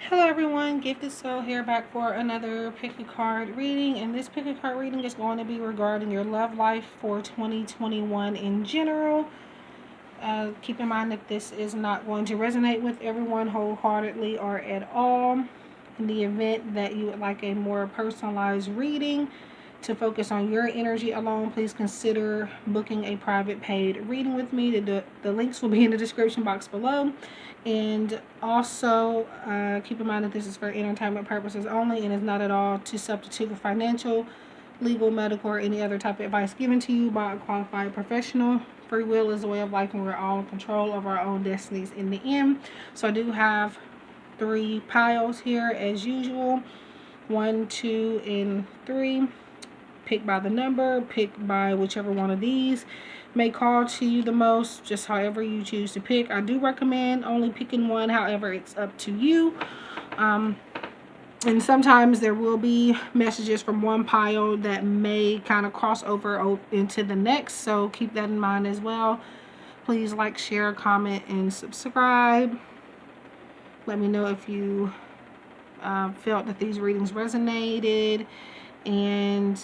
Hello everyone, Gifted Soul here back for another pick a card reading, and this pick a card reading is going to be regarding your love life for 2021 in general. Keep in mind that this is not going to resonate with everyone wholeheartedly or at all. In the event that you would like a more personalized reading to focus on your energy alone, please consider booking a private paid reading with me. The links will be in the description box below. And also, keep in mind that this is for entertainment purposes only and is not at all to substitute for financial, legal, medical, or any other type of advice given to you by a qualified professional. Free will is a way of life, and we're all in control of our own destinies in the end. So I do have 3 piles here as usual. 1, 2, and 3. Pick by the number, pick by whichever one of these may call to you the most, just however you choose to pick. I do recommend only picking one, however it's up to you. And sometimes there will be messages from one pile that may kind of cross over into the next, so keep that in mind as well. Please like, share, comment, and subscribe. Let me know if you felt that these readings resonated, and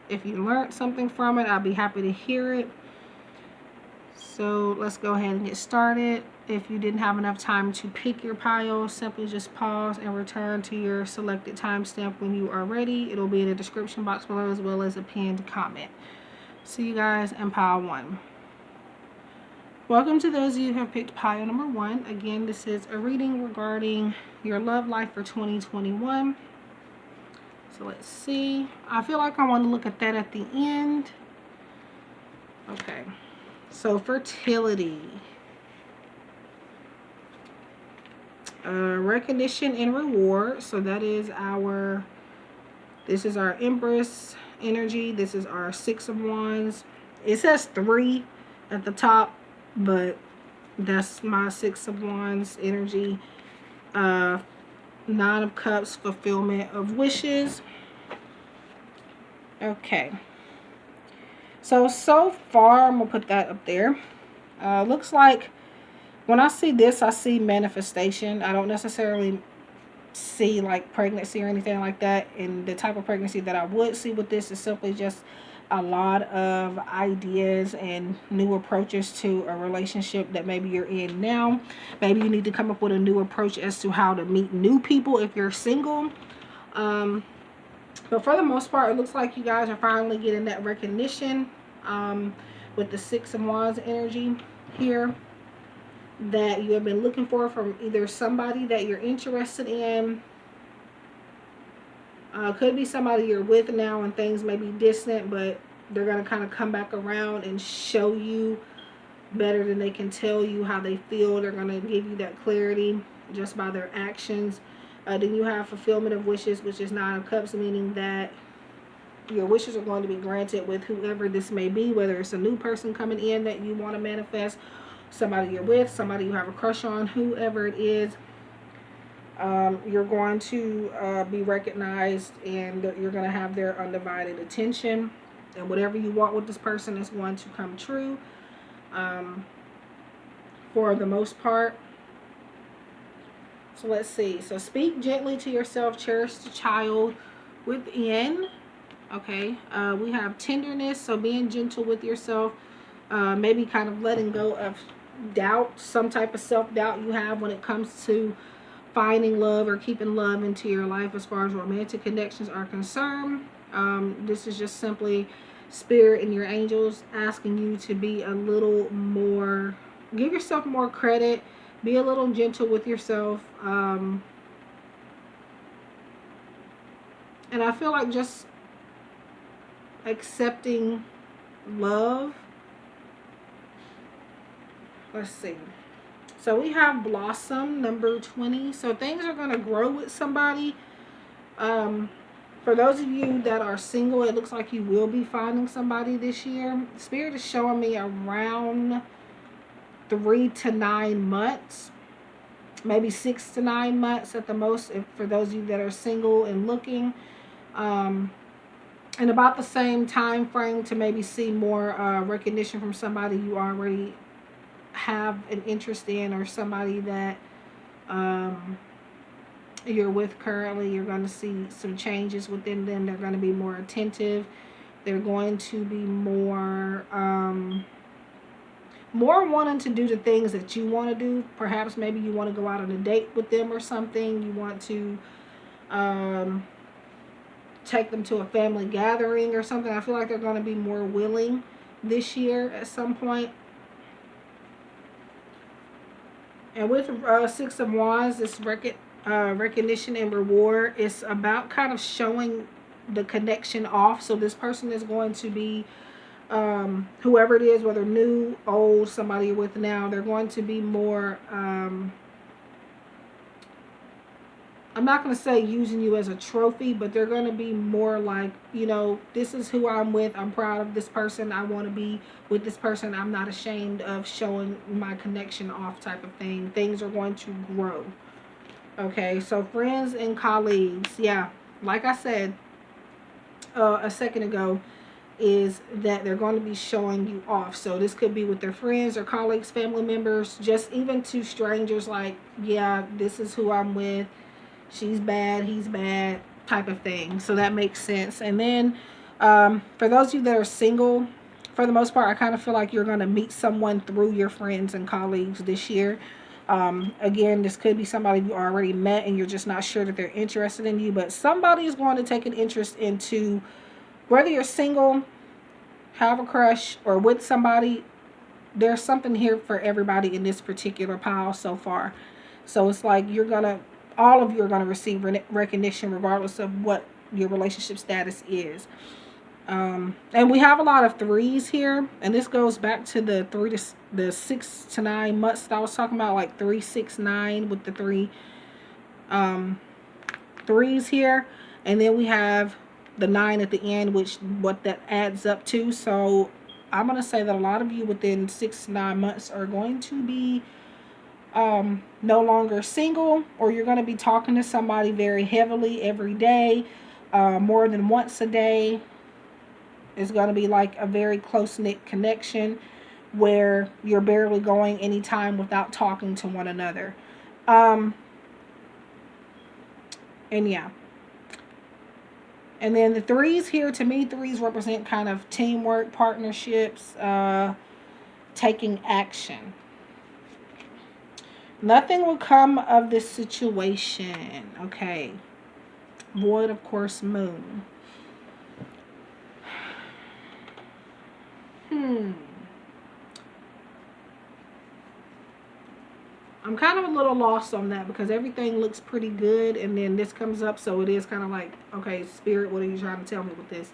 if you learned something from it, I'll be happy to hear it. So let's go ahead and get started. If you didn't have enough time to pick your pile, simply just pause and return to your selected timestamp when you are ready. It'll be in the description box below as well as a pinned comment. See you guys in pile 1. Welcome to those of you who have picked pile number 1. Again, this is a reading regarding your love life for 2021. So let's see. I feel like I want to look at that at the end. Okay. So fertility. Recognition and reward. So that is this is our Empress energy. This is our 6 of Wands. It says 3 at the top, but that's my 6 of Wands energy. 9 of Cups, fulfillment of wishes. Okay. So far, I'm going to put that up there. Looks like when I see this, I see manifestation. I don't necessarily see like pregnancy or anything like that. And the type of pregnancy that I would see with this is simply just a lot of ideas and new approaches to a relationship that maybe you're in now. Maybe you need to come up with a new approach as to how to meet new people if you're single. But for the most part, it looks like you guys are finally getting that recognition with the 6 of Wands energy here that you have been looking for from either somebody that you're interested in. Could be somebody you're with now and things may be distant, but they're going to kind of come back around and show you better than they can tell you how they feel. They're going to give you that clarity just by their actions. Then you have fulfillment of wishes, which is 9 of Cups, meaning that your wishes are going to be granted with whoever this may be, whether it's a new person coming in that you want to manifest, somebody you're with, somebody you have a crush on, whoever it is. You're going to be recognized and you're going to have their undivided attention, and whatever you want with this person is going to come true for the most part. So let's see. So speak gently to yourself, cherish the child within. Okay. We have tenderness, so being gentle with yourself, maybe kind of letting go of doubt, some type of self-doubt you have when it comes to finding love or keeping love into your life as far as romantic connections are concerned. This is just simply Spirit and your angels asking you to be a little more, give yourself more credit, be a little gentle with yourself. And I feel like just accepting love. Let's see. So we have Blossom, number 20. So things are going to grow with somebody. For those of you that are single, it looks like you will be finding somebody this year. Spirit is showing me around 3 to 9 months. Maybe 6 to 9 months at the most, for those of you that are single and looking. And about the same time frame to maybe see more recognition from somebody you already have an interest in, or somebody that you're with currently, you're going to see some changes within them. They're going to be more attentive. They're going to be more more wanting to do the things that you want to do. Perhaps maybe you want to go out on a date with them or something. You want to take them to a family gathering or something. I feel like they're going to be more willing this year at some point. And with Six of Wands, this recognition and reward is about kind of showing the connection off. So this person is going to be whoever it is, whether new, old, somebody you're with now, they're going to be more I'm not going to say using you as a trophy, but they're going to be more like, you know, this is who I'm with. I'm proud of this person. I want to be with this person. I'm not ashamed of showing my connection off type of thing. Things are going to grow. Okay, so friends and colleagues. Yeah, like I said a second ago, is that they're going to be showing you off. So this could be with their friends or colleagues, family members, just even to strangers, like, yeah, this is who I'm with. She's bad, he's bad, type of thing. So that makes sense. And then for those of you that are single, for the most part, I kind of feel like you're going to meet someone through your friends and colleagues this year. Again, this could be somebody you already met and you're just not sure that they're interested in you. But somebody is going to take an interest into, whether you're single, have a crush, or with somebody, there's something here for everybody in this particular pile so far. So it's like all of you are going to receive recognition regardless of what your relationship status is. And we have a lot of threes here, and this goes back to the 6 to 9 months that I was talking about, like 3, 6, 9 with the three threes here. And then we have the 9 at the end, which what that adds up to. So I'm going to say that a lot of you within 6 to 9 months are going to be no longer single, or you're going to be talking to somebody very heavily every day, more than once a day. It's going to be like a very close-knit connection where you're barely going any time without talking to one another. And yeah. And then the threes here, to me, threes represent kind of teamwork, partnerships, taking action. Nothing will come of this situation. Okay. Void, of course, moon. I'm kind of a little lost on that because everything looks pretty good, and then this comes up, so it is kind of like, okay, Spirit, what are you trying to tell me with this?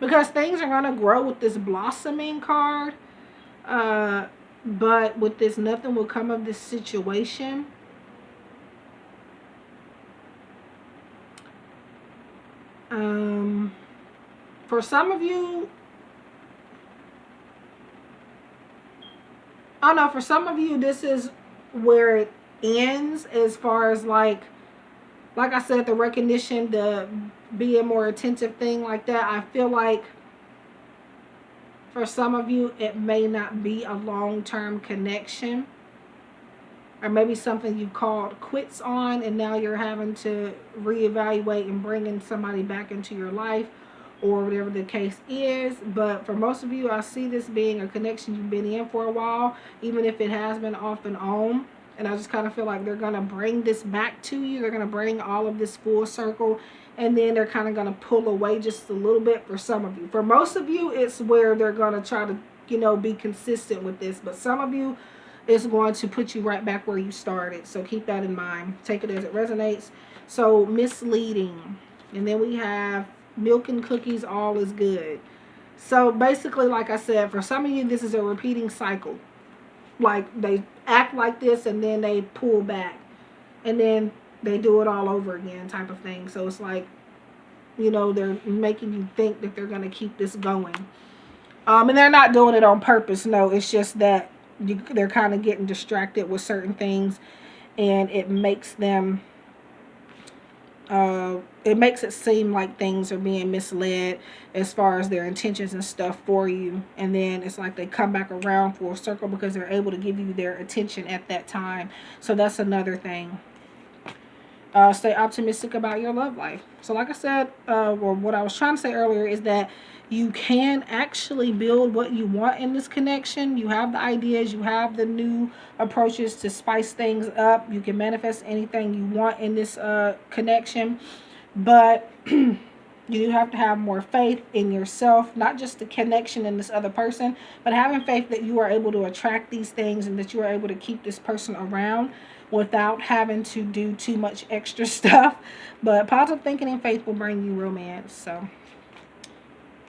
Because things are going to grow with this blossoming card, but with this nothing will come of this situation. For some of you, I don't know, for some of you, this is where it ends as far as like I said, the recognition, the being more attentive thing like that. I feel like for some of you, it may not be a long-term connection, or maybe something you called quits on, and now you're having to reevaluate and bring in somebody back into your life, or whatever the case is. But for most of you, I see this being a connection you've been in for a while, even if it has been off and on. And I just kind of feel like they're going to bring this back to you. They're going to bring all of this full circle, and then they're kind of going to pull away just a little bit for some of you. For most of you, it's where they're going to try to, you know, be consistent with this. But some of you, it's going to put you right back where you started. So keep that in mind. Take it as it resonates. So misleading. And then we have milk and cookies, all is good. So basically, like I said, for some of you, this is a repeating cycle. Like they act like this and then they pull back. And then they do it all over again type of thing. So it's like, you know, they're making you think that they're going to keep this going. And they're not doing it on purpose. No, it's just that they're kind of getting distracted with certain things. And it makes them it makes it seem like things are being misled as far as their intentions and stuff for you. And then it's like they come back around full circle because they're able to give you their attention at that time. So that's another thing. Stay optimistic about your love life. So like I said, or what I was trying to say earlier is that you can actually build what you want in this connection. You have the ideas, you have the new approaches to spice things up. You can manifest anything you want in this connection. But you do have to have more faith in yourself, not just the connection in this other person, but having faith that you are able to attract these things and that you are able to keep this person around without having to do too much extra stuff. But positive thinking and faith will bring you romance. So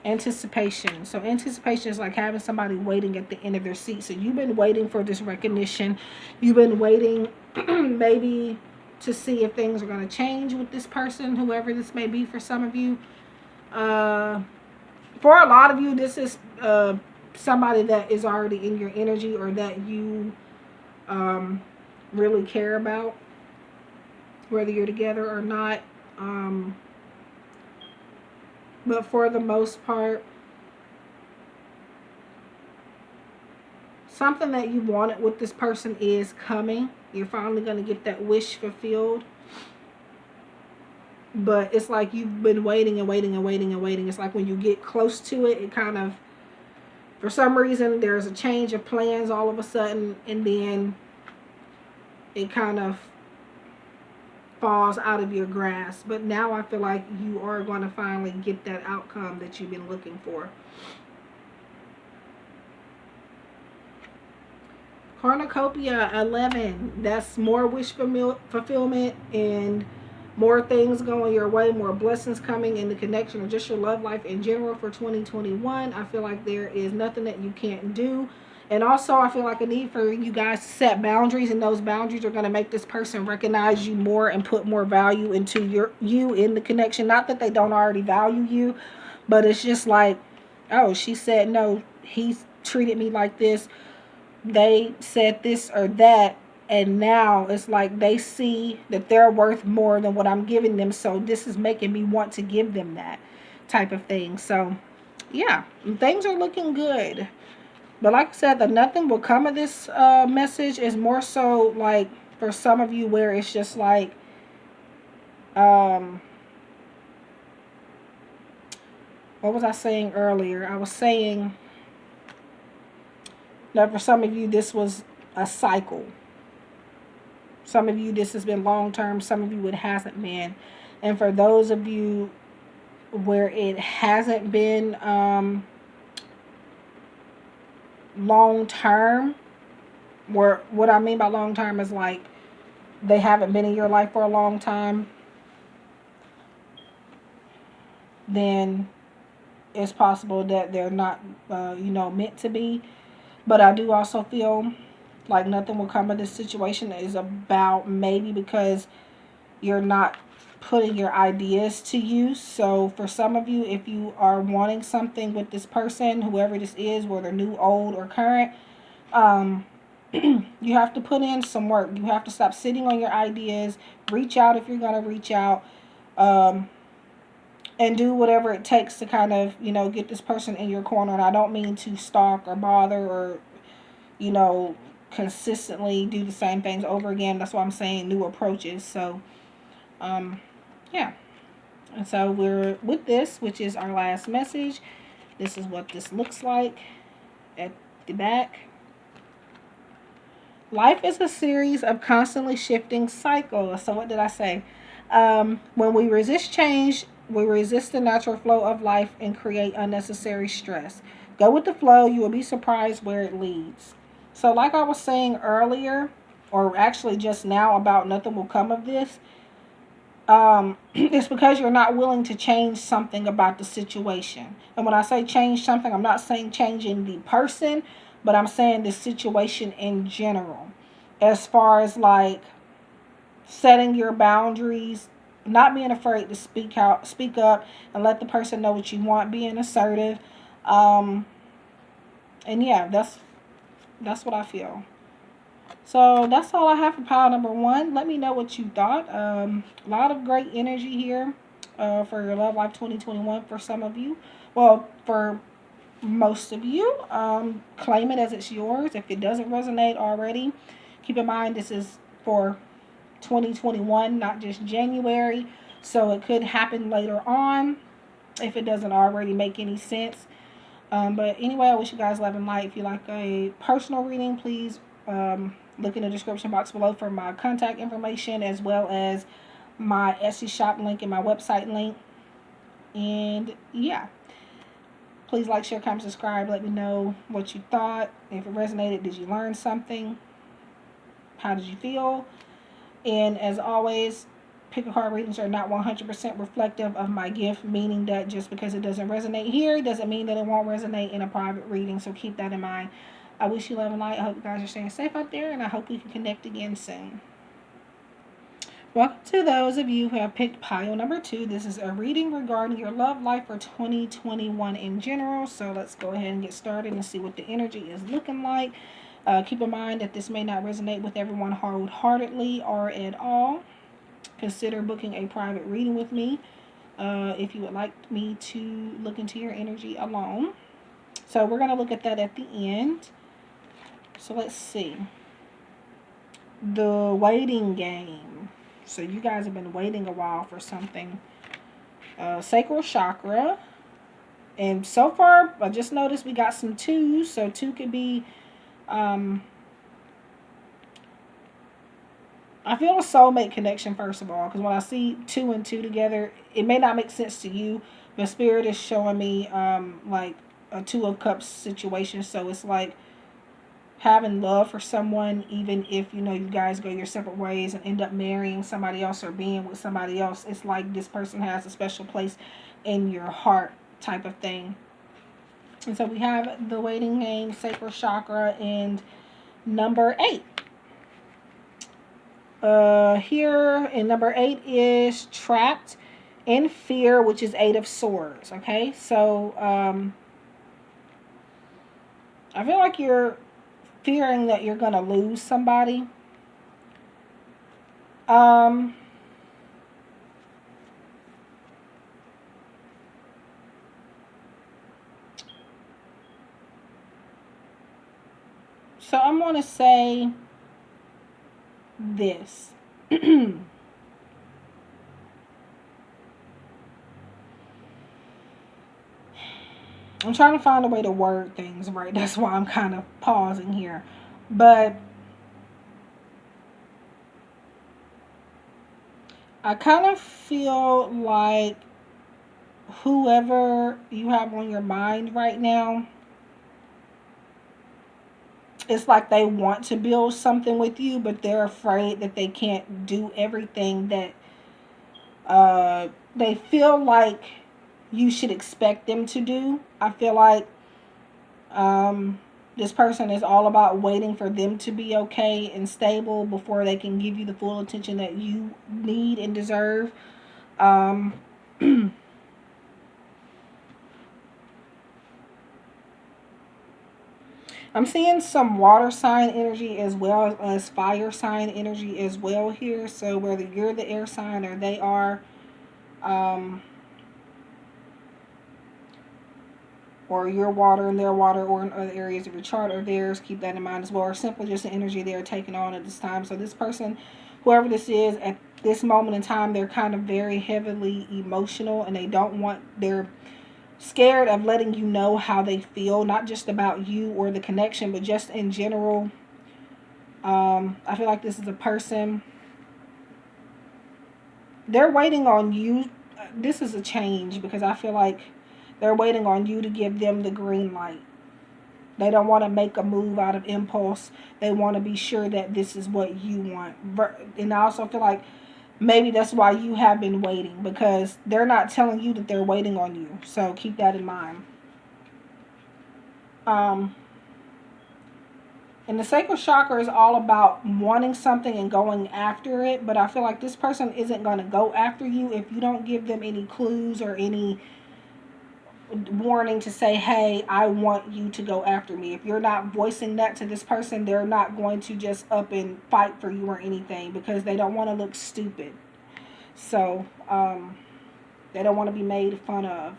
anticipation. So anticipation is like having somebody waiting at the end of their seat. So you've been waiting for this recognition. You've been waiting maybe to see if things are going to change with this person, whoever this may be for some of you. For a lot of you, this is somebody that is already in your energy or that you really care about, whether you're together or not. But for the most part, something that you wanted with this person is coming. You're finally going to get that wish fulfilled. But it's like you've been waiting and waiting and waiting and waiting. It's like when you get close to it, it kind of, for some reason, there's a change of plans all of a sudden. And then it kind of falls out of your grasp. But now I feel like you are going to finally get that outcome that you've been looking for. Cornucopia 11. That's more wish fulfillment and more things going your way, more blessings coming in the connection of just your love life in general for 2021. I feel like there is nothing that you can't do. And also, I feel like a need for you guys to set boundaries, and those boundaries are going to make this person recognize you more and put more value into you in the connection. Not that they don't already value you, but it's just like, oh, she said no, he's treated me like this, they said this or that, and now it's like they see that they're worth more than what I'm giving them, so this is making me want to give them that type of thing. So, yeah, things are looking good. But like I said, the nothing will come of this message is more so like for some of you where it's just like, what was I saying earlier? I was saying that for some of you, this was a cycle. Some of you, this has been long-term. Some of you, it hasn't been. And for those of you where it hasn't been long-term, where what I mean by long-term is like they haven't been in your life for a long time, then it's possible that they're not, meant to be. But I do also feel like nothing will come of this situation is about maybe because you're not putting your ideas to use. So for some of you, if you are wanting something with this person, whoever this is, whether new, old, or current, you have to put in some work. You have to stop sitting on your ideas. Reach out if you're going to reach out. And do whatever it takes to kind of, get this person in your corner. And I don't mean to stalk or bother or, consistently do the same things over again. That's why I'm saying new approaches. So, yeah. And so we're with this, which is our last message. This is what this looks like at the back. Life is a series of constantly shifting cycles. So what did I say? When we resist change, we resist the natural flow of life and create unnecessary stress. Go with the flow. You will be surprised where it leads. So like I was saying earlier, or actually just now about nothing will come of this, it's because you're not willing to change something about the situation. And when I say change something, I'm not saying changing the person, but I'm saying the situation in general. As far as like setting your boundaries, not being afraid to speak up, and let the person know what you want, being assertive. And yeah, that's what I feel. So that's all I have for pile number 1. Let me know what you thought. A lot of great energy here for your love life 2021 for some of you. Well, for most of you, claim it as it's yours. If it doesn't resonate already, keep in mind this is for 2021, not just January. So it could happen later on if it doesn't already make any sense. But anyway, I wish you guys love and light. If you like a personal reading, please look in the description box below for my contact information, as well as my Etsy shop link and my website link. And yeah, please like, share, comment, subscribe. Let me know what you thought. If it resonated, did you learn something? How did you feel? And as always, pick a card readings are not 100% reflective of my gift, meaning that just because it doesn't resonate here doesn't mean that it won't resonate in a private reading. So keep that in mind. I wish you love and light. I hope you guys are staying safe out there, and I hope we can connect again soon. Welcome to those of you who have picked pile number 2. This is a reading regarding your love life for 2021 in general. So let's go ahead and get started and see what the energy is looking like. Keep in mind that this may not resonate with everyone wholeheartedly or at all. Consider booking a private reading with me if you would like me to look into your energy alone. So we're going to look at that at the end. So let's see. The waiting game. So you guys have been waiting a while for something. Sacral chakra. And so far, I just noticed we got some 2s. So 2 could be... I feel a soulmate connection, first of all. Because when I see 2 and 2 together, it may not make sense to you. But Spirit is showing me like a 2 of Cups situation. So it's like having love for someone, even if, you know, you guys go your separate ways and end up marrying somebody else or being with somebody else. It's like this person has a special place in your heart type of thing. And so we have the waiting game, sacral chakra, and number 8. Here in number 8 is trapped in fear, which is 8 of Swords. Okay, so I feel like you're fearing that you're going to lose somebody. So I'm going to say this. I'm trying to find a way to word things right. That's why I'm kind of pausing here. But I kind of feel like whoever you have on your mind right now, it's like they want to build something with you, but they're afraid that they can't do everything that they feel like you should expect them to do. I feel like this person is all about waiting for them to be okay and stable before they can give you the full attention that you need and deserve. I'm seeing some water sign energy as well as fire sign energy as well here. So whether you're the air sign or they are, or your water and their water, or in other areas of your chart or theirs, keep that in mind as well, or simply just the energy they're taking on at this time. So this person, whoever this is, at this moment in time, they're kind of very heavily emotional, and they don't want, they're scared of letting you know how they feel, not just about you or the connection, but just in general. I feel like this is a person, they're waiting on you. This is a change, because I feel like they're waiting on you to give them the green light. They don't want to make a move out of impulse. They want to be sure that this is what you want. And I also feel like maybe that's why you have been waiting, because they're not telling you that they're waiting on you. So keep that in mind. And the sacral chakra is all about wanting something and going after it. But I feel like this person isn't going to go after you if you don't give them any clues or any warning to say, hey, I want you to go after me. If you're not voicing that to this person, they're not going to just up and fight for you or anything because they don't want to look stupid. So, they don't want to be made fun of.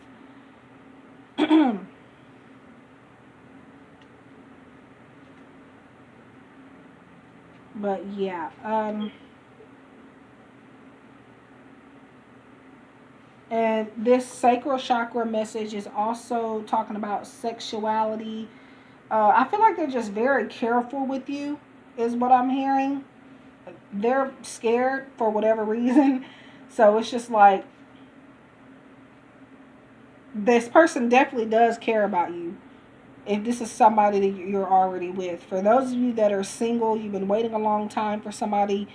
But yeah, and this sacral chakra message is also talking about sexuality. I feel like they're just very careful with you, is what I'm hearing. They're scared for whatever reason. So it's just like, this person definitely does care about you. If this is somebody that you're already with. For those of you that are single, you've been waiting a long time for somebody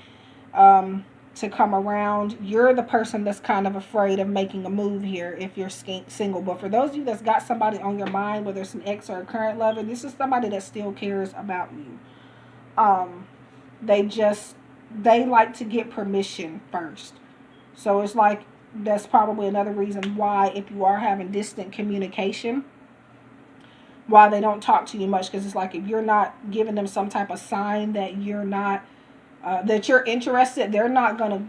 to come around. You're the person that's kind of afraid of making a move here if you're single. But for those of you that's got somebody on your mind, whether it's an ex or a current lover, this is somebody that still cares about you. They like to get permission first. So it's like, that's probably another reason why, if you are having distant communication, why they don't talk to you much, because it's like, if you're not giving them some type of sign that you're not that you're interested, they're not gonna,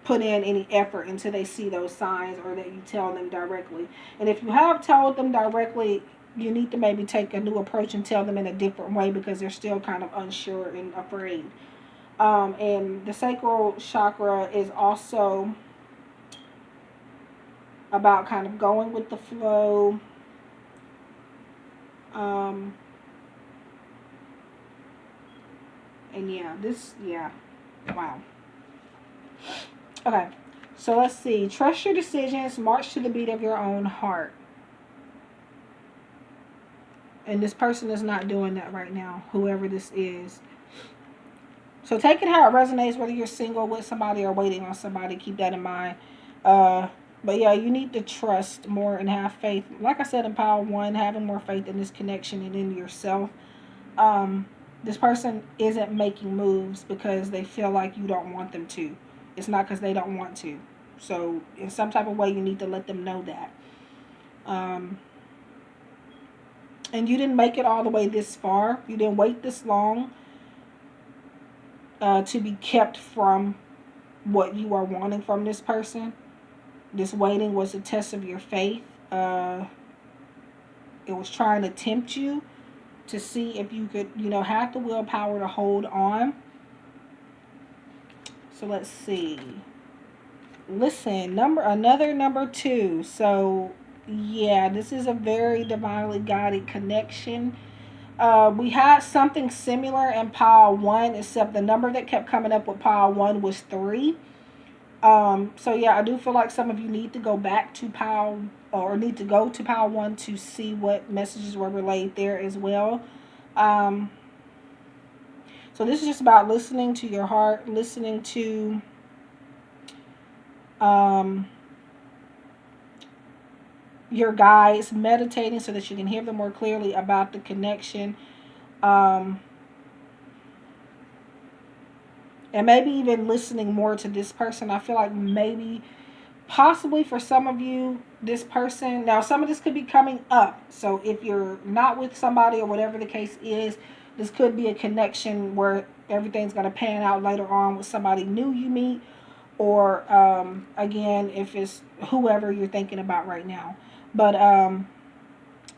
put in any effort until they see those signs or that you tell them directly. And if you have told them directly, you need to maybe take a new approach and tell them in a different way, because they're still kind of unsure and afraid. And the sacral chakra is also about kind of going with the flow. And wow. Okay, so let's see. Trust your decisions, march to the beat of your own heart. And this person is not doing that right now, whoever this is. So take it how it resonates, whether you're single with somebody or waiting on somebody. Keep that in mind. But yeah, you need to trust more and have faith. Like I said in Power 1, having more faith in this connection and in yourself. This person isn't making moves because they feel like you don't want them to. It's not because they don't want to. So in some type of way, you need to let them know that. And you didn't make it all the way this far. You didn't wait this long to be kept from what you are wanting from this person. This waiting was a test of your faith. It was trying to tempt you to see if you could, have the willpower to hold on. So let's see. Listen, another number 2. So yeah, this is a very divinely guided connection. We had something similar in Pile 1, except the number that kept coming up with Pile 1 was 3. So yeah, I do feel like some of you need to go back to Pile, or need to go to Pile 1 to see what messages were relayed there as well. So this is just about listening to your heart, listening to your guides, meditating so that you can hear them more clearly about the connection. And maybe even listening more to this person. I feel like maybe, possibly for some of you, this person, now some of this could be coming up. So if you're not with somebody or whatever the case is, this could be a connection where everything's going to pan out later on with somebody new you meet. Or, again, if it's whoever you're thinking about right now. But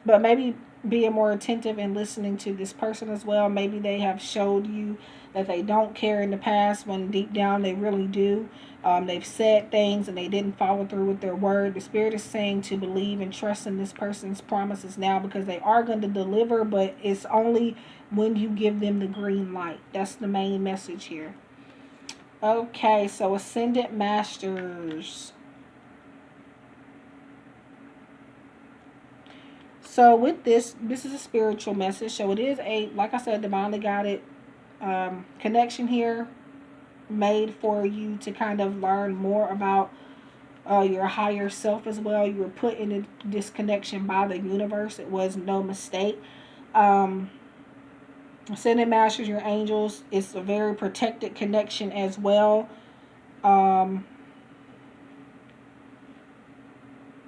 maybe being more attentive and listening to this person as well. Maybe they have showed you that they don't care in the past when deep down they really do. They've said things and they didn't follow through with their word. The Spirit is saying to believe and trust in this person's promises now, because they are going to deliver, but it's only when you give them the green light. That's the main message here. Okay, so Ascendant Masters. So with this is a spiritual message. So it is a, like I said, divinely guided connection here, made for you to kind of learn more about your higher self as well. You were put in this connection by the universe. It was no mistake. Ascended Masters, your angels, it's a very protected connection as well.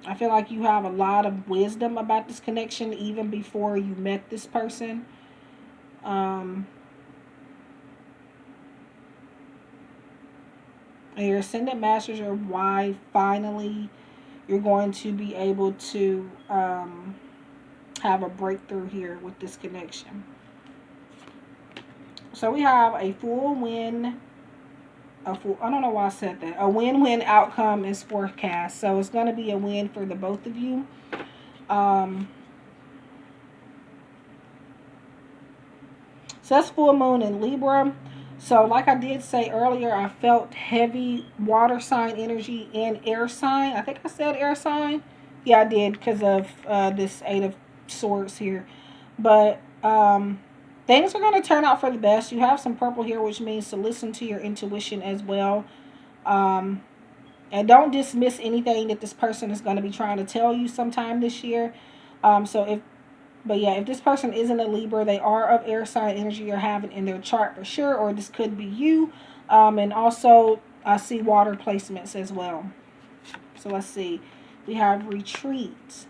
I feel like you have a lot of wisdom about this connection even before you met this person. And your Ascendant Masters are why finally you're going to be able to have a breakthrough here with this connection. So we have a full win. I don't know why I said that. A win-win outcome is forecast. So it's going to be a win for the both of you. So that's full moon in Libra. So like I did say earlier, I felt heavy water sign energy and air sign. I think I said air sign. Yeah, I did because of this 8 of Swords here. But things are going to turn out for the best. You have some purple here, which means to listen to your intuition as well. And don't dismiss anything that this person is going to be trying to tell you sometime this year. But yeah, if this person isn't a Libra, they are of air sign energy you're having in their chart for sure, or this could be you. And also, I see water placements as well. So let's see. We have retreat.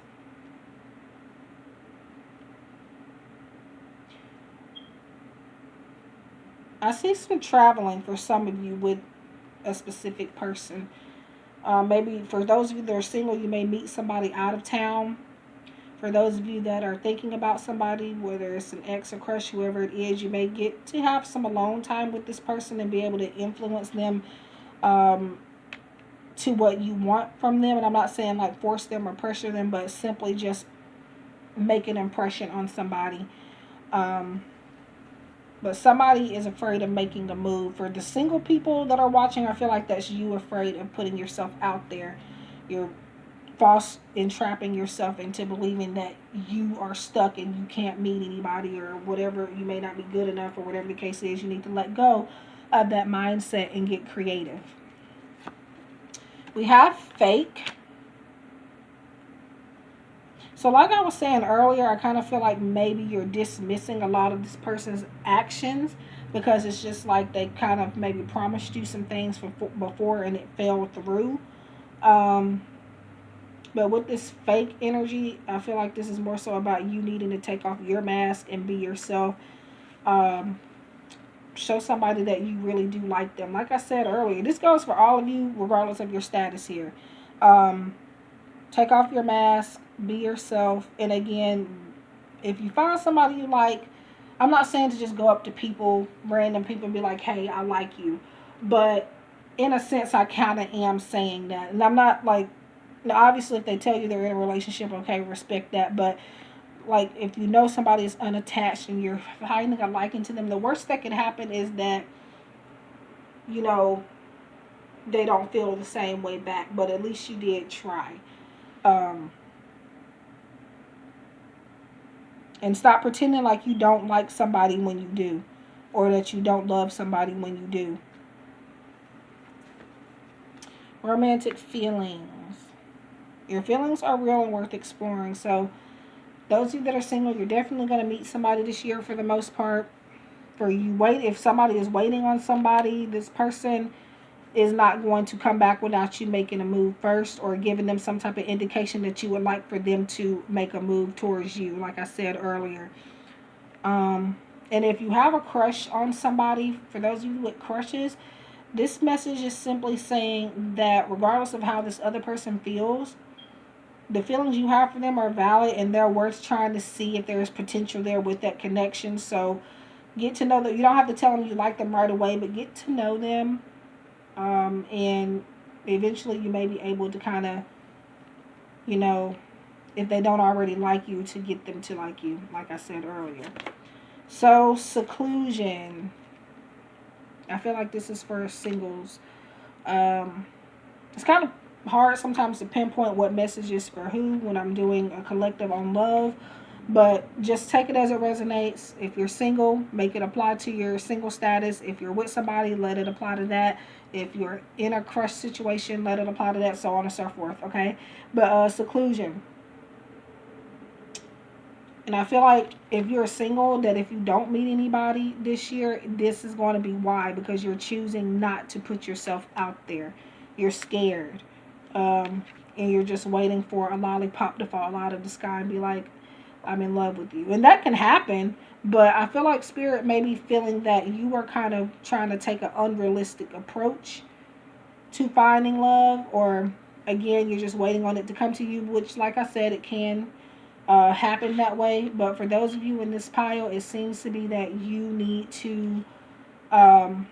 I see some traveling for some of you with a specific person. Maybe for those of you that are single, you may meet somebody out of town. For those of you that are thinking about somebody, whether it's an ex or crush, whoever it is, you may get to have some alone time with this person and be able to influence them to what you want from them. And I'm not saying like force them or pressure them, but simply just make an impression on somebody. But somebody is afraid of making a move. For the single people that are watching, I feel like that's you afraid of putting yourself out there. You're false entrapping yourself into believing that you are stuck and you can't meet anybody or whatever. You may not be good enough or whatever the case is. You need to let go of that mindset and get creative. We have fake. So like I was saying earlier, I kind of feel like maybe you're dismissing a lot of this person's actions because it's just like they kind of maybe promised you some things before and it fell through. But with this fake energy, I feel like this is more so about you needing to take off your mask and be yourself. Show somebody that you really do like them. Like I said earlier, this goes for all of you, regardless of your status here. Take off your mask, be yourself. And again, if you find somebody you like, I'm not saying to just go up to people, random people, and be like, hey, I like you. But in a sense, I kind of am saying that. And I'm not like, obviously, if they tell you they're in a relationship, okay, respect that. But like, if you know somebody is unattached and you're finding a liking to them, the worst that could happen is that, you know, they don't feel the same way back. But at least you did try. And stop pretending like you don't like somebody when you do, or that you don't love somebody when you do. Romantic feelings. Your feelings are real and worth exploring. So those of you that are single, you're definitely going to meet somebody this year for the most part. If somebody is waiting on somebody, this person is not going to come back without you making a move first or giving them some type of indication that you would like for them to make a move towards you, like I said earlier. And if you have a crush on somebody, for those of you with crushes, this message is simply saying that regardless of how this other person feels, the feelings you have for them are valid and they're worth trying to see if there's potential there with that connection. So get to know them. You don't have to tell them you like them right away, but get to know them. And eventually you may be able to kind of, you know, if they don't already like you, to get them to like you, like I said earlier. So, seclusion. I feel like this is for singles. It's kind of hard sometimes to pinpoint what message is for who when I'm doing a collective on love. But just take it as it resonates. If you're single, make it apply to your single status. If you're with somebody, let it apply to that. If you're in a crush situation, let it apply to that, so on and so forth, okay? But seclusion. And I feel like if you're single, that if you don't meet anybody this year, this is going to be why. Because you're choosing not to put yourself out there. You're scared. And you're just waiting for a lollipop to fall out of the sky and be like, I'm in love with you. And that can happen, but I feel like Spirit may be feeling that you are kind of trying to take an unrealistic approach to finding love, or again, you're just waiting on it to come to you, which, like I said, it can happen that way. But for those of you in this pile, it seems to be that you need to um,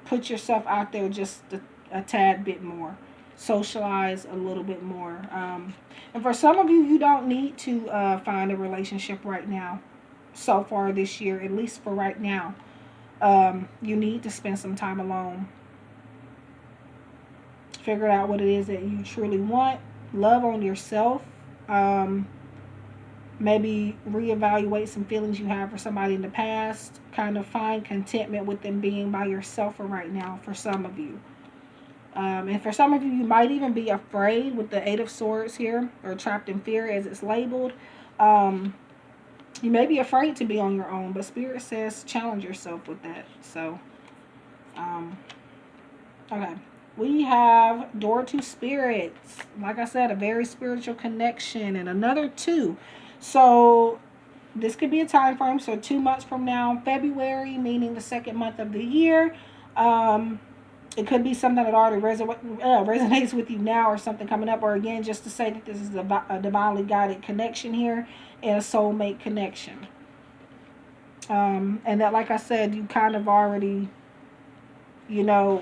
put yourself out there just a tad bit more. Socialize a little bit more. And for some of you, you don't need to find a relationship right now. So far this year, at least for right now, you need to spend some time alone. Figure out what it is that you truly want. Love on yourself. Maybe reevaluate some feelings you have for somebody in the past. Kind of find contentment with them being by yourself for right now, for some of you. And for some of you, you might even be afraid with the Eight of Swords here, or trapped in fear as it's labeled. You may be afraid to be on your own, but Spirit says challenge yourself with that. So, okay. We have Door to Spirits. Like I said, a very spiritual connection, and another 2. So this could be a time frame. So 2 months from now, February, meaning the 2nd month of the year. It could be something that already resonates with you now, or something coming up. Or again, just to say that this is a divinely guided connection here, and a soulmate connection. And that, like I said, you kind of already, you know,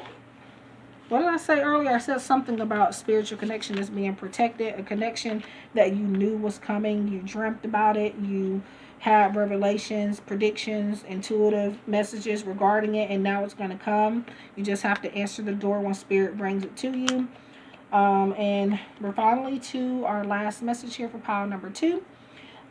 what did I say earlier? I said something about spiritual connection as being protected, a connection that you knew was coming, you dreamt about it, you had revelations, predictions, intuitive messages regarding it, and now it's going to come. You just have to answer the door when Spirit brings it to you. And we're finally to our last message here for pile number 2.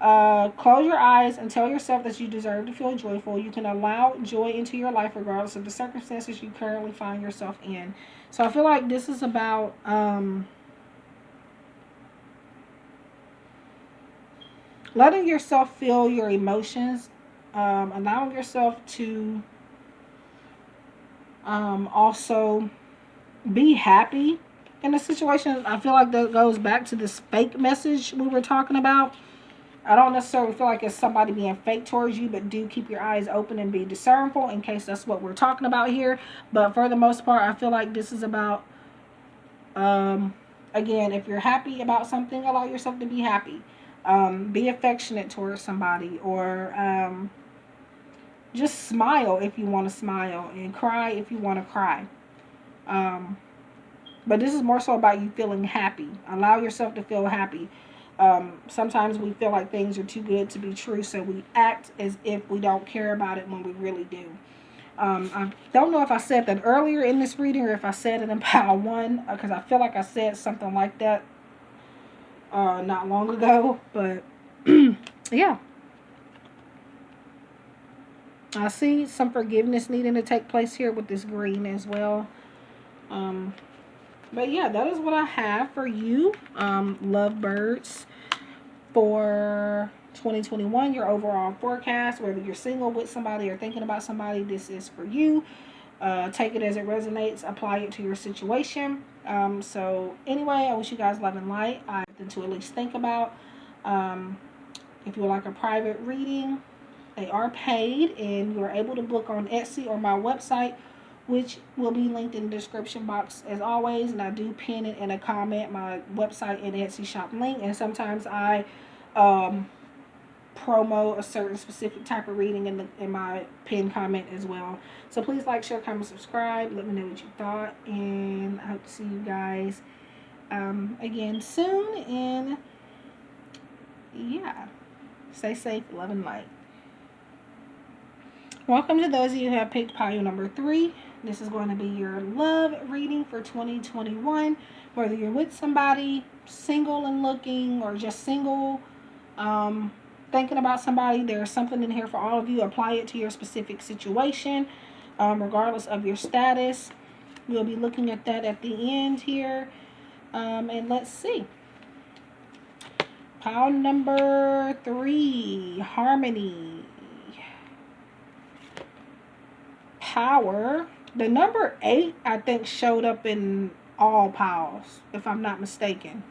Close your eyes and tell yourself that you deserve to feel joyful. You can allow joy into your life regardless of the circumstances you currently find yourself in. So I feel like this is about letting yourself feel your emotions, allowing yourself to also be happy in a situation. I feel like that goes back to this fake message we were talking about. I don't necessarily feel like it's somebody being fake towards you, but do keep your eyes open and be discernible in case that's what we're talking about here. But for the most part, I feel like this is about, again, if you're happy about something, allow yourself to be happy. Be affectionate towards somebody, or just smile if you want to smile, and cry if you want to cry. But this is more so about you feeling happy. Allow yourself to feel happy. Sometimes we feel like things are too good to be true, so we act as if we don't care about it when we really do. I don't know if I said that earlier in this reading, or if I said it in pile 1, because I feel like I said something like that not long ago, but yeah. I see some forgiveness needing to take place here with this green as well. But yeah, that is what I have for you, lovebirds, for 2021. Your overall forecast, whether you're single with somebody or thinking about somebody, this is for you. Take it as it resonates. Apply it to your situation. So anyway, I wish you guys love and light. I have something to at least think about. If you would like a private reading, they are paid, and you're able to book on Etsy or my website, which will be linked in the description box as always. And I do pin it in a comment, my website and Etsy shop link. And sometimes I promo a certain specific type of reading in my pinned comment as well. So please like, share, comment, subscribe. Let me know what you thought, and I hope to see you guys again soon. And yeah, stay safe, love and light. Welcome to those of you who have picked pile number 3. This is going to be your love reading for 2021. Whether you're with somebody, single and looking, or just single, thinking about somebody, there's something in here for all of you. Apply it to your specific situation, regardless of your status. We'll be looking at that at the end here. And let's see. Pile number 3, Harmony. Power. The number 8, I think, showed up in all piles, if I'm not mistaken.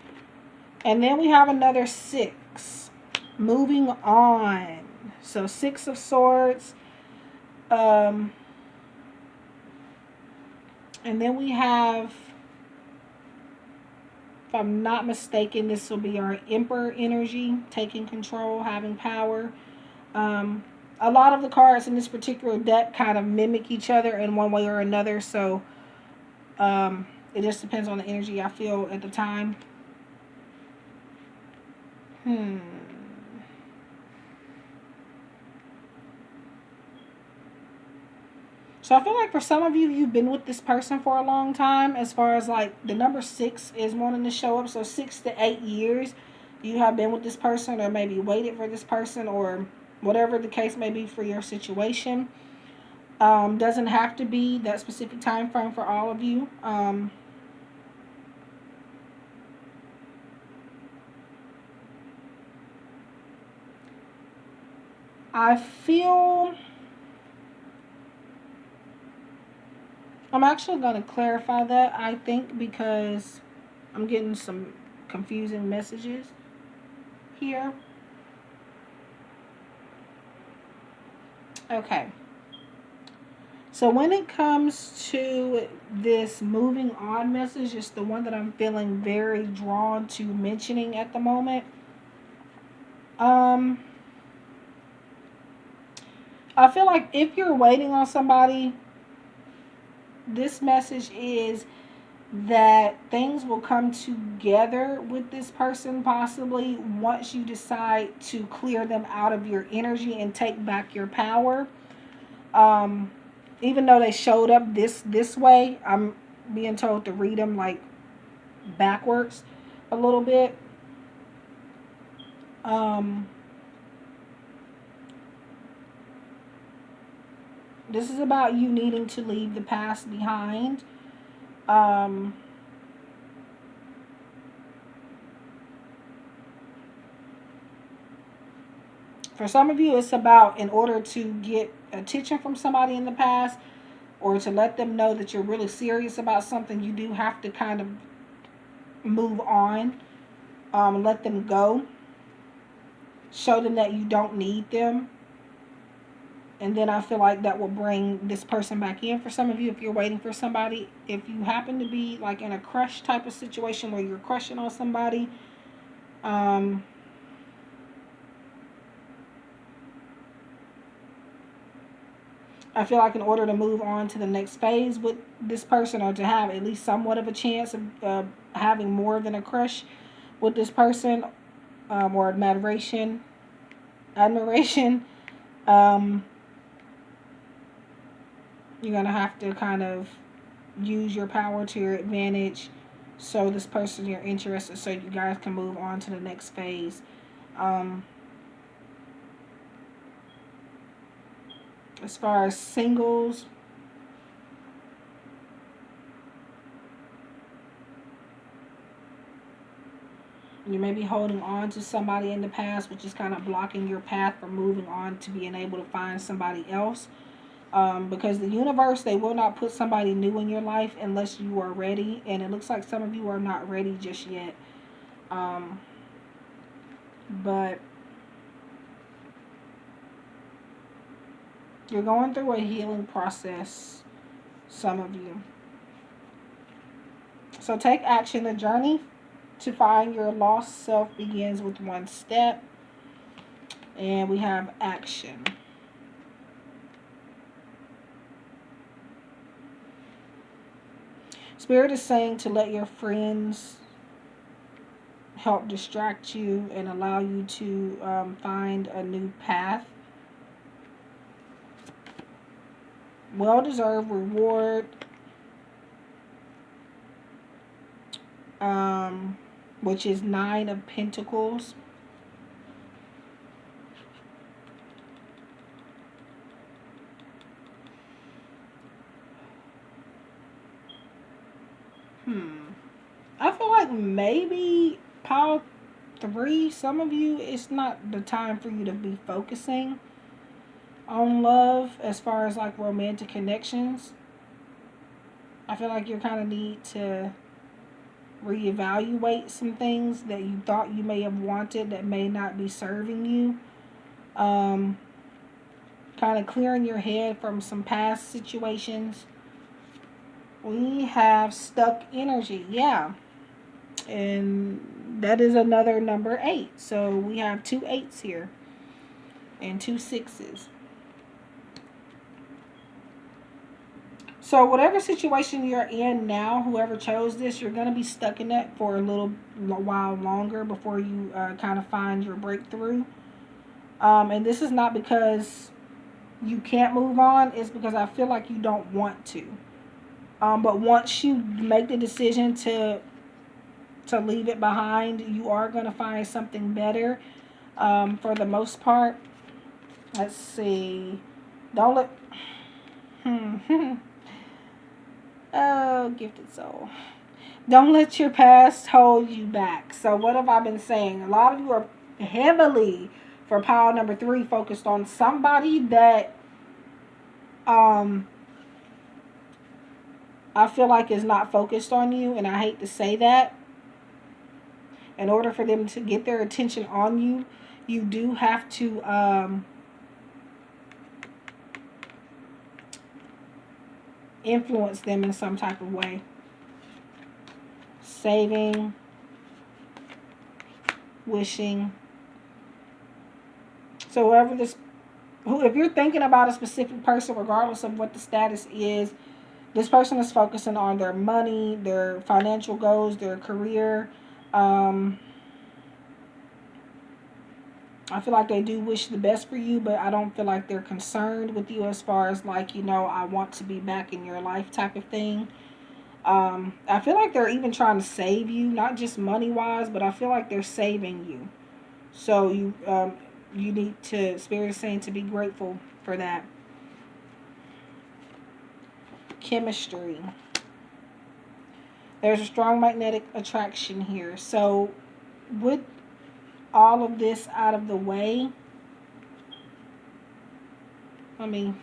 And then we have another 6. Moving on. So 6 of Swords. And then we have, if I'm not mistaken, this will be our Emperor energy, taking control, having power. A lot of the cards in this particular deck kind of mimic each other in one way or another, so it just depends on the energy I feel at the time. So I feel like for some of you, you've been with this person for a long time. As far as like the number 6 is wanting to show up. So 6 to 8 years you have been with this person, or maybe waited for this person, or whatever the case may be for your situation. Doesn't have to be that specific time frame for all of you. I feel... I'm actually going to clarify that, I think, because I'm getting some confusing messages here. Okay. So when it comes to this moving on message, it's the one that I'm feeling very drawn to mentioning at the moment. I feel like if you're waiting on somebody, this message is that things will come together with this person possibly once you decide to clear them out of your energy and take back your power. Even though they showed up this way, I'm being told to read them like backwards a little bit. This is about you needing to leave the past behind. For some of you, it's about, in order to get attention from somebody in the past, or to let them know that you're really serious about something, you do have to kind of move on. Let them go. Show them that you don't need them. And then I feel like that will bring this person back in. For some of you, if you're waiting for somebody, if you happen to be like in a crush type of situation where you're crushing on somebody, I feel like in order to move on to the next phase with this person, or to have at least somewhat of a chance of having more than a crush with this person, or admiration, you're going to have to kind of use your power to your advantage, so this person you're interested, so you guys can move on to the next phase. As far as singles, you may be holding on to somebody in the past, which is kind of blocking your path from moving on to being able to find somebody else. Because the universe, they will not put somebody new in your life unless you are ready. And it looks like some of you are not ready just yet. But you're going through a healing process, some of you. So take action. The journey to find your lost self begins with one step. And we have action. Spirit is saying to let your friends help distract you and allow you to find a new path. Well-deserved reward. Which is 9 of Pentacles. I feel like maybe pile 3, some of you, it's not the time for you to be focusing on love as far as like romantic connections. I feel like you kind of need to reevaluate some things that you thought you may have wanted that may not be serving you. Kind of clearing your head from some past situations. We have stuck energy, yeah. And that is another number 8. So we have 2 8s here and 2 6s. So whatever situation you're in now, whoever chose this, you're going to be stuck in that for a little while longer before you kind of find your breakthrough. And this is not because you can't move on. It's because I feel like you don't want to. But once you make the decision to leave it behind, you are going to find something better for the most part. Let's see. Don't let... Oh, gifted soul. Don't let your past hold you back. So what have I been saying? A lot of you are heavily, for pile number 3, focused on somebody that I feel like is not focused on you. And I hate to say that. In order for them to get their attention on you, you do have to influence them in some type of way. Saving, wishing. So if you're thinking about a specific person, regardless of what the status is, this person is focusing on their money, their financial goals, their career. I feel like they do wish the best for you, but I don't feel like they're concerned with you as far as like, I want to be back in your life type of thing. I feel like they're even trying to save you, not just money-wise, but I feel like they're saving you. So you need to, Spirit is saying, to be grateful for that. Chemistry. There's a strong magnetic attraction here. So with all of this out of the way, let me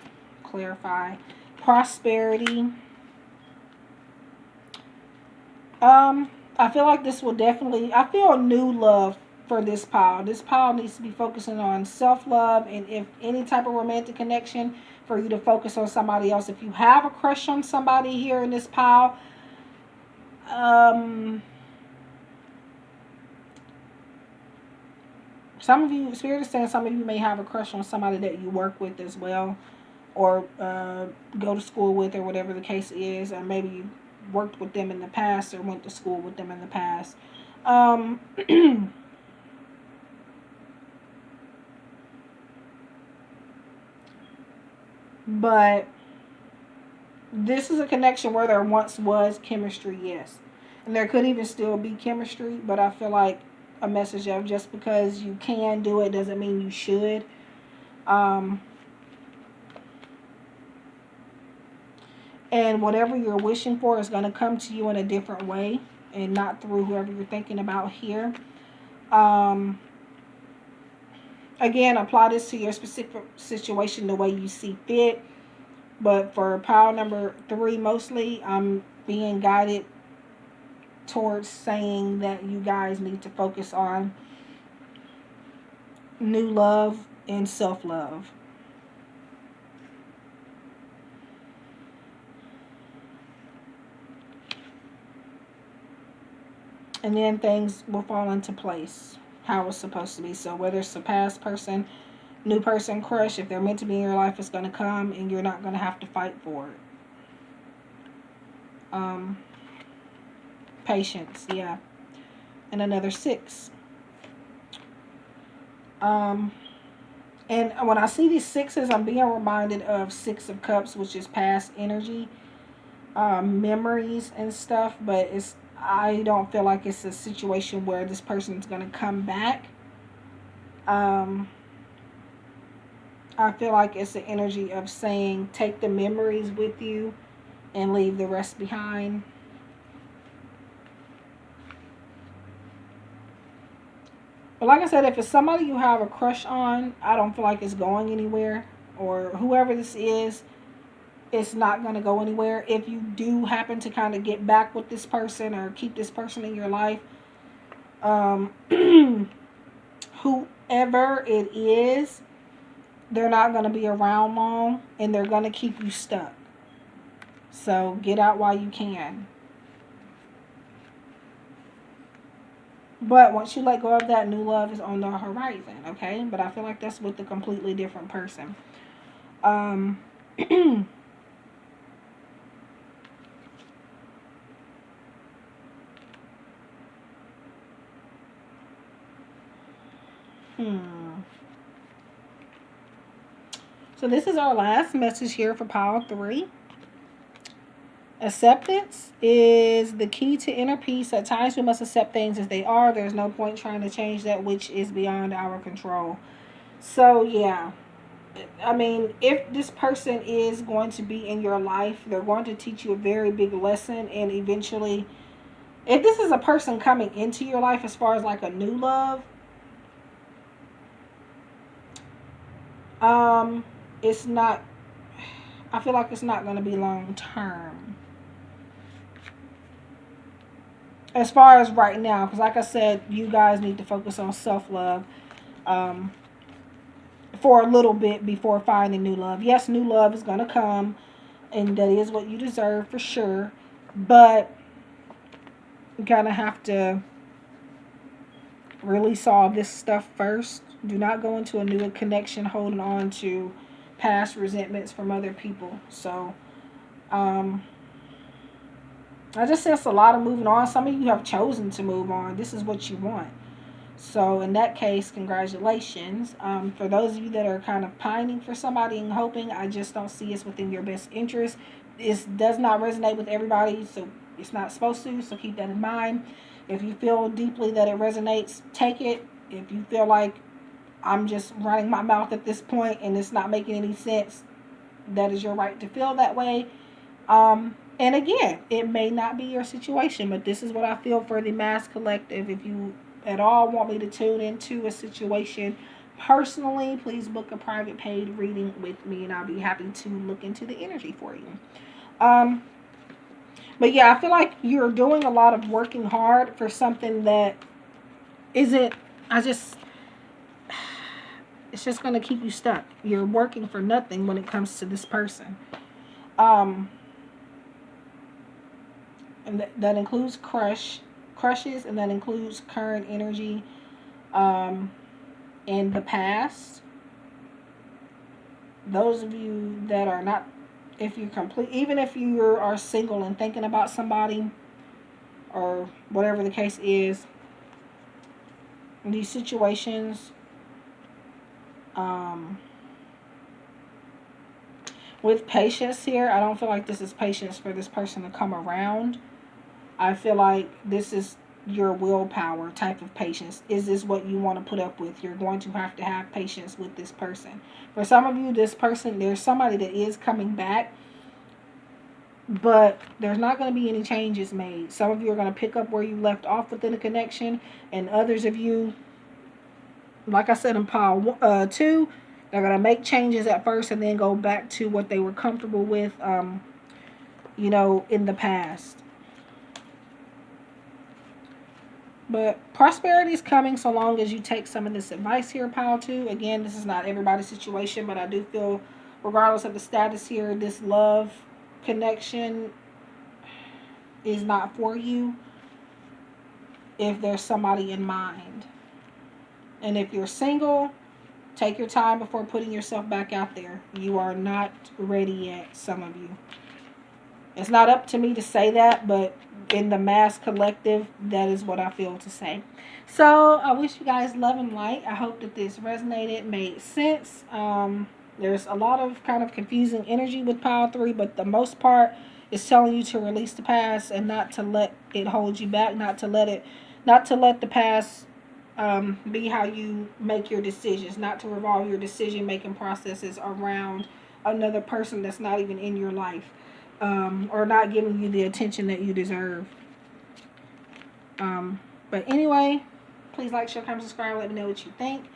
clarify. Prosperity. I feel like this will definitely, I feel new love for this pile. This pile needs to be focusing on self-love, and if any type of romantic connection, for you to focus on somebody else. If you have a crush on somebody here in this pile, some of you, Spirit is saying some of you may have a crush on somebody that you work with as well, or go to school with, or whatever the case is, or maybe you worked with them in the past or went to school with them in the past. But this is a connection where there once was chemistry, yes. And there could even still be chemistry, but I feel like a message of just because you can do it doesn't mean you should. And whatever you're wishing for is going to come to you in a different way and not through whoever you're thinking about here. Again, apply this to your specific situation the way you see fit. But for pile number 3, mostly, I'm being guided towards saying that you guys need to focus on new love and self-love. And then things will fall into place how it's supposed to be. So whether it's a past person, new person, crush, if they're meant to be in your life, it's going to come and you're not going to have to fight for it. Patience, yeah. And another 6. And when I see these 6s, I'm being reminded of 6 of Cups, which is past energy, memories and stuff. But I don't feel like it's a situation where this person's going to come back. I feel like it's the energy of saying, take the memories with you and leave the rest behind. But like I said, if it's somebody you have a crush on, I don't feel like it's going anywhere. Or whoever this is, it's not going to go anywhere. If you do happen to kind of get back with this person or keep this person in your life, whoever it is, they're not going to be around long and they're going to keep you stuck. So get out while you can. But once you let go of that, new love is on the horizon, okay? But I feel like that's with a completely different person. So this is our last message here for pile 3. Acceptance is the key to inner peace. At times we must accept things as they are. There's no point trying to change that which is beyond our control. So yeah, I mean, if this person is going to be in your life, they're going to teach you a very big lesson. And eventually, if this is a person coming into your life as far as like a new love, it's not, I feel like it's not going to be long term. As far as right now, because like I said, you guys need to focus on self-love for a little bit before finding new love. Yes, new love is going to come, and that is what you deserve for sure. But you kind of have to release all this stuff first. Do not go into a new connection holding on to past resentments from other people. So, I just sense a lot of moving on. Some of you have chosen to move on. This is what you want. So in that case, congratulations. For those of you that are kind of pining for somebody and hoping, I just don't see it's within your best interest. This does not resonate with everybody, so it's not supposed to. So keep that in mind. If you feel deeply that it resonates, take it. If you feel like I'm just running my mouth at this point and it's not making any sense, that is your right to feel that way. And again, it may not be your situation, but this is what I feel for the Mass Collective. If you at all want me to tune into a situation personally, please book a private paid reading with me and I'll be happy to look into the energy for you. But yeah, I feel like you're doing a lot of working hard for something that isn't, it's just going to keep you stuck. You're working for nothing when it comes to this person. And that includes crushes, and that includes current energy in the past. Those of you that are not, if you're even if you are single and thinking about somebody or whatever the case is, in these situations, with patience here, I don't feel like this is patience for this person to come around. I feel like this is your willpower type of patience. Is this what you want to put up with? You're going to have patience with this person. For some of you, this person, there's somebody that is coming back, but there's not going to be any changes made. Some of you are going to pick up where you left off within a connection, and others of you, like I said in pile 2, they're going to make changes at first and then go back to what they were comfortable with, in the past. But prosperity is coming so long as you take some of this advice here, pile 2. Again, this is not everybody's situation, but I do feel, regardless of the status here, this love connection is not for you if there's somebody in mind. And if you're single, take your time before putting yourself back out there. You are not ready yet, some of you. It's not up to me to say that, but in the Mass Collective, that is what I feel to say. So I wish you guys love and light. I hope that this resonated, made sense. There's a lot of kind of confusing energy with pile 3, but the most part is telling you to release the past and not to let it hold you back, not to let the past be how you make your decisions, not to revolve your decision-making processes around another person that's not even in your life, or not giving you the attention that you deserve. But anyway, please like, share, comment, subscribe. Let me know what you think.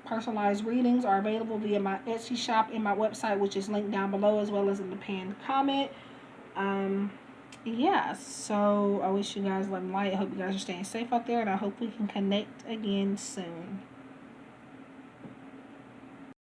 Personalized readings are available via my Etsy shop and my website, which is linked down below as well as in the pinned comment. Yeah, so I wish you guys love and light. I hope you guys are staying safe out there, and I hope we can connect again soon.